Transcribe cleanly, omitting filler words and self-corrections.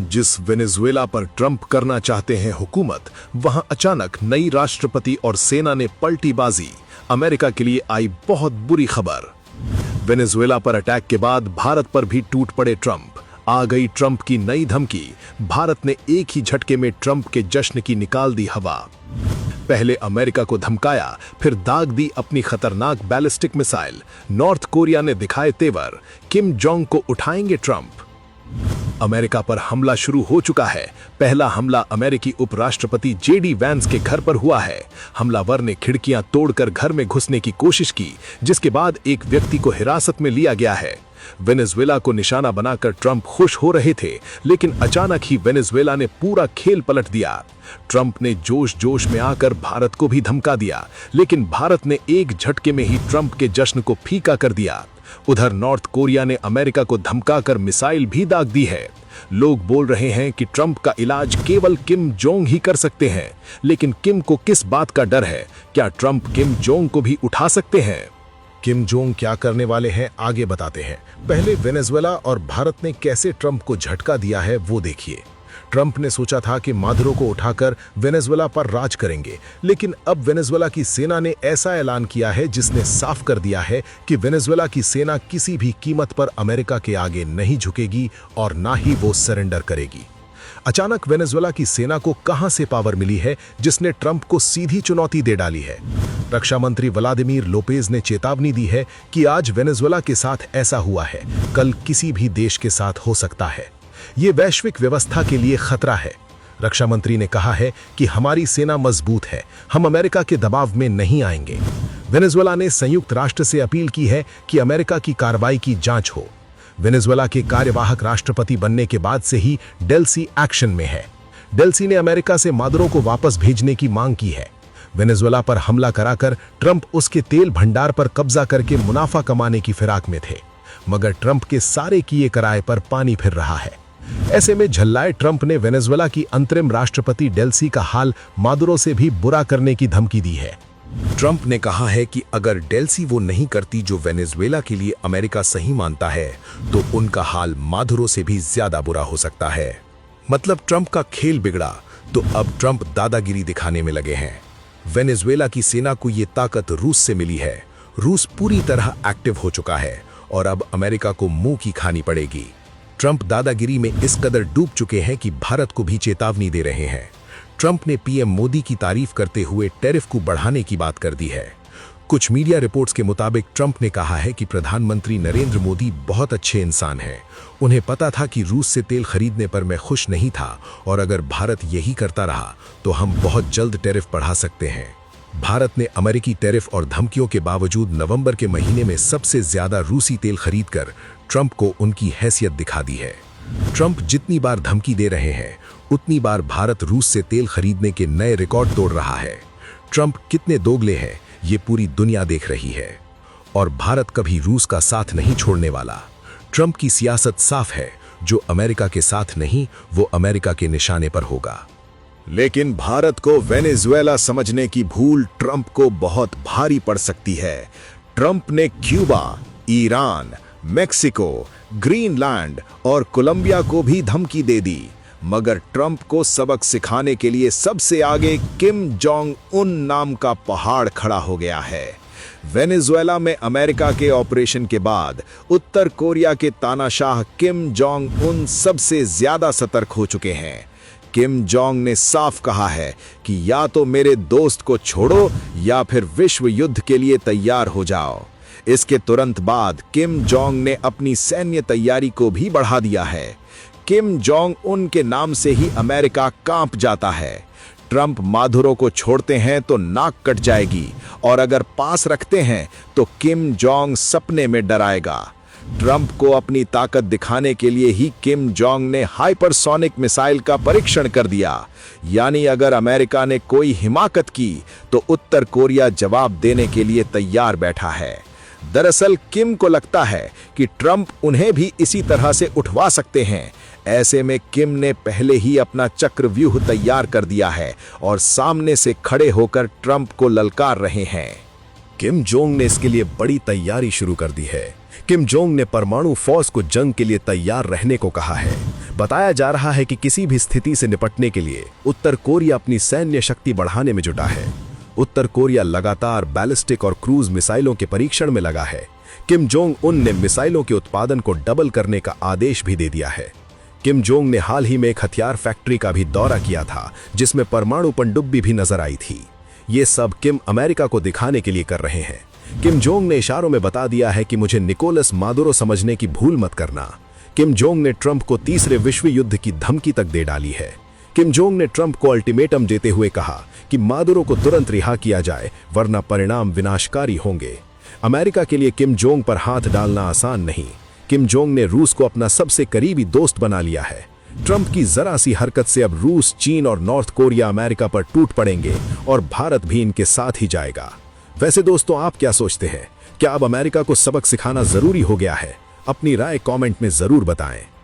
जिस वेनेजुएला पर ट्रंप करना चाहते हैं हुकूमत, वहां अचानक नई राष्ट्रपति और सेना ने पलटी बाजी। अमेरिका के लिए आई बहुत बुरी खबर। वेनेजुएला पर अटैक के बाद भारत पर भी टूट पड़े ट्रंप। आ गई ट्रंप की नई धमकी। भारत ने एक ही झटके में ट्रंप के जश्न की निकाल दी हवा। पहले अमेरिका को धमकाया, फिर दाग दी अपनी खतरनाक बैलिस्टिक मिसाइल। नॉर्थ कोरिया ने दिखाए तेवर, किम जोंग को उठाएंगे ट्रंप। अमेरिका पर हमला शुरू हो चुका है। पहला हमला अमेरिकी उपराष्ट्रपति जेडी वैंस के घर पर हुआ है। हमलावर ने खिड़कियां तोड़कर घर में घुसने की कोशिश की, जिसके बाद एक व्यक्ति को हिरासत में लिया गया है। वेनेजुएला को निशाना बनाकर ट्रंप खुश हो रहे थे, लेकिन अचानक ही वेनेजुएला ने पूरा खेल पलट दिया। ट्रंप ने जोश जोश में आकर भारत को भी धमका दिया, लेकिन भारत ने एक झटके में ही ट्रंप के जश्न को फीका कर दिया। उधर नॉर्थ कोरिया ने अमेरिका को धमकाकर मिसाइल भी दाग दी है। लोग बोल रहे हैं कि ट्रंप का इलाज केवल किम जोंग ही कर सकते हैं, लेकिन किम को किस बात का डर है? क्या ट्रंप किम जोंग को भी उठा सकते हैं? किम जोंग क्या करने वाले हैं, आगे बताते हैं। पहले वेनेजुएला और भारत ने कैसे ट्रंप को झटका दिया है वो देखिए। ट्रंप ने सोचा था कि मादुरो को उठाकर वेनेजुएला पर राज करेंगे, लेकिन अब वेनेजुएला की सेना ने ऐसा ऐलान किया है जिसने साफ कर दिया है कि वेनेजुएला की सेना किसी भी कीमत पर अमेरिका के आगे नहीं झुकेगी और ना ही वो सरेंडर करेगी। अचानक वेनेजुएला की सेना को कहां से पावर मिली है जिसने ट्रंप को सीधी चुनौती दे डाली है? रक्षा मंत्री व्लादिमीर लोपेज ने चेतावनी दी है कि आज वेनेजुएला के साथ ऐसा हुआ है, कल किसी भी देश के साथ हो सकता है। ये वैश्विक व्यवस्था के लिए खतरा है। रक्षा मंत्री ने कहा है कि हमारी सेना मजबूत है, हम अमेरिका के दबाव में नहीं आएंगे। वेनेजुएला ने संयुक्त राष्ट्र से अपील की है कि अमेरिका की कार्रवाई की जांच हो। वेनेजुएला के कार्यवाहक राष्ट्रपति बनने के बाद से ही डेल्सी एक्शन में है। डेल्सी ने अमेरिका से मादुरो को वापस भेजने की मांग की है। वेनेजुएला पर हमला कराकर ट्रंप उसके तेल भंडार पर कब्जा करके मुनाफा कमाने की फिराक में थे, मगर ट्रंप के सारे किए कराए पर पानी फिर रहा है। ऐसे में झल्लाए ट्रंप ने वेनेजुएला की अंतरिम राष्ट्रपति डेल्सी का हाल मादुरो से भी बुरा करने की धमकी दी है। ट्रंप ने कहा है कि अगर डेल्सी वो नहीं करती जो वेनेजुएला के लिए अमेरिका सही मानता है, तो उनका हाल मादुरो से भी ज्यादा बुरा हो सकता है। मतलब ट्रंप का खेल बिगड़ा तो अब ट्रंप दादागिरी दिखाने में लगे हैं। वेनेजुएला की सेना को ये ताकत रूस से मिली है। रूस पूरी तरह एक्टिव हो चुका है और अब अमेरिका को मुंह की खानी पड़ेगी। ट्रंप दादागिरी में इस कदर डूब चुके हैं कि भारत को भी चेतावनी दे रहे हैं। ट्रंप ने पीएम मोदी की तारीफ करते हुए टैरिफ को बढ़ाने की बात कर दी है। कुछ मीडिया रिपोर्ट्स के मुताबिक ट्रंप ने कहा है कि प्रधानमंत्री नरेंद्र मोदी बहुत अच्छे इंसान हैं। उन्हें पता था कि रूस से तेल खरीदने पर मैं खुश नहीं था और अगर भारत यही करता रहा तो हम बहुत जल्द टैरिफ बढ़ा सकते हैं। भारत ने अमेरिकी टैरिफ और धमकियों के बावजूद नवंबर के महीने में सबसे ज्यादा रूसी तेल खरीदकर ट्रंप को उनकी हैसियत दिखा दी है। ट्रंप जितनी बार धमकी दे रहे हैं, उतनी बार भारत रूस से तेल खरीदने के नए रिकॉर्ड तोड़ रहा है। ट्रंप कितने दोगले हैं, ये पूरी दुनिया देख रही है और भारत कभी रूस का साथ नहीं छोड़ने वाला। ट्रंप की सियासत साफ है, जो अमेरिका के साथ नहीं, वो अमेरिका के निशाने पर होगा। लेकिन भारत को वेनेजुएला समझने की भूल ट्रंप को बहुत भारी पड़ सकती है। ट्रंप ने क्यूबा, ईरान, मेक्सिको, ग्रीनलैंड और कोलंबिया को भी धमकी दे दी, मगर ट्रंप को सबक सिखाने के लिए सबसे आगे किम जोंग उन नाम का पहाड़ खड़ा हो गया है। वेनेजुएला में अमेरिका के ऑपरेशन के बाद उत्तर कोरिया के तानाशाह किम जोंग उन सबसे ज्यादा सतर्क हो चुके हैं। किम जोंग ने साफ कहा है कि या तो मेरे दोस्त को छोड़ो या फिर विश्व युद्ध के लिए तैयार हो जाओ। इसके तुरंत बाद किम जोंग ने अपनी सैन्य तैयारी को भी बढ़ा दिया है। किम जोंग उन के नाम से ही अमेरिका कांप जाता है। ट्रंप मादुरो को छोड़ते हैं तो नाक कट जाएगी और अगर पास रखते हैं तो किम जोंग सपने में डराएगा। ट्रंप को अपनी ताकत दिखाने के लिए ही किम जोंग ने हाइपरसोनिक मिसाइल का परीक्षण कर दिया। यानी अगर अमेरिका ने कोई हिमाकत की तो उत्तर कोरिया जवाब देने के लिए तैयार बैठा है। दरअसल किम को लगता है कि ट्रंप उन्हें भी इसी तरह से उठवा सकते हैं। ऐसे में किम ने पहले ही अपना चक्रव्यूह तैयार कर दिया है और सामने से खड़े होकर ट्रंप को ललकार रहे हैं। किम जोंग ने इसके लिए बड़ी तैयारी शुरू कर दी है। किम जोंग ने परमाणु फोर्स को जंग के लिए तैयार रहने को कहा है। बताया जा रहा है कि किसी भी स्थिति से निपटने के लिए उत्तर कोरिया अपनी सैन्य शक्ति बढ़ाने में जुटा है। उत्तर कोरिया लगातार बैलिस्टिक और क्रूज मिसाइलों के परीक्षण में लगा है। किम जोंग उन ने मिसाइलों के उत्पादन को डबल करने का आदेश भी दे दिया है। किम जोंग ने हाल ही में एक हथियार फैक्ट्री का भी दौरा किया था, जिसमें परमाणु पनडुब्बी भी नजर आई थी। ये सब किम अमेरिका को दिखाने के लिए कर रहे हैं। किम जोंग ने इशारों में बता दिया है कि मुझे निकोलस मादुरो समझने की भूल मत करना। किम जोंग ने ट्रंप को तीसरे विश्व युद्ध की धमकी तक दे डाली है। किम जोंग ने ट्रंप को अल्टीमेटम देते हुए कहा कि मादुरो को तुरंत रिहा किया जाए, वरना परिणाम विनाशकारी होंगे। अमेरिका के लिए किम जोंग पर हाथ डालना आसान नहीं। किम जोंग ने रूस को अपना सबसे करीबी दोस्त बना लिया है। ट्रंप की जरा सी हरकत से अब रूस, चीन और नॉर्थ कोरिया अमेरिका पर टूट पड़ेंगे और भारत भी इनके साथ ही जाएगा। वैसे दोस्तों, आप क्या सोचते हैं? क्या अब अमेरिका को सबक सिखाना जरूरी हो गया है? अपनी राय कमेंट में जरूर बताएं।